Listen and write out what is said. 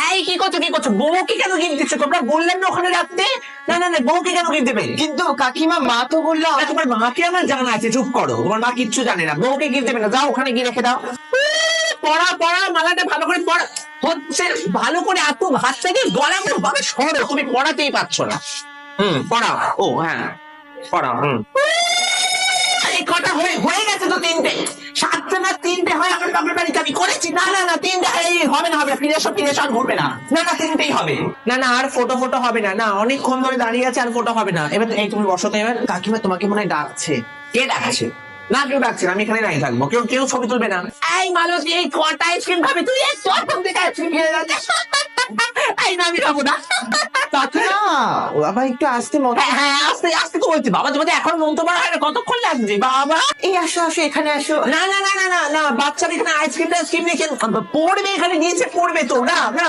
এই কি করছো কি করছো? বউকে কেন গিফট দিচ্ছ? তোমরা বললেন না ওখানে রাখতে? না না না, বউকে কেন গিফট দেবে? কিন্তু কাকিমা মা তো বললো আরে তোমার মাকে আমার জানা আছে, চুপ করো। তোমার মা কিচ্ছু জানে না, বউকে গিফট দেবে না। যাও ওখানে গিয়ে রেখে দাও। পড়া পড়া, মালাটা ভালো করে পড়া হচ্ছে, ভালো করে এত ভাত থেকে গলা মুখ ভাবে সরো, তুমি পড়াতেই পারছো না। পড়াও। ও হ্যাঁ, পড়াও। এই কটা হয়ে হয়ে গেছে তো, তিনটে। সাতটা না তিনটে হয় আমার বাপের বাড়িতে আমি করেছি। না না না, তিনটে এই হবে না, হবে না, ফিরে এসো ফিরে এসো, আর ঘুরবে না। না না, তিনটেই হবে। না না, আর ফটো ফটো হবে না। না, অনেকক্ষণ ধরে দাঁড়িয়ে আছে, আর ফটো হবে না। এবার এই তুমি বসো তো এবার। কাকিমা তোমাকে মনে হয় ডাকছে। কে ডাকছে? না, কেউ ডাকছে না, আমি এখানে নাই থাকবো। কেউ কেউ ছবি তুলবে না। এই মালতী, এই কটা আইসক্রিম খাবে তুই? এই প্রথম থেকে আইসক্রিম খেয়ে যাচ্ছে। এই না, আমি খাবো না। কাকিমা ও বাবা একটু আসতে মনে হ্যাঁ হ্যাঁ, আস্তে আস্তে তো বলছি বাবা, তোমাদের এখন মন তো বড় হয় না, কতক্ষণ লাগছে বাবা? এই আসো আসো এখানে আসো। না না না না না না, বাচ্চারা এখানে আইসক্রিম টাইসক্রিম নিয়ে পড়বে, এখানে নিচে পড়বে তো। না না,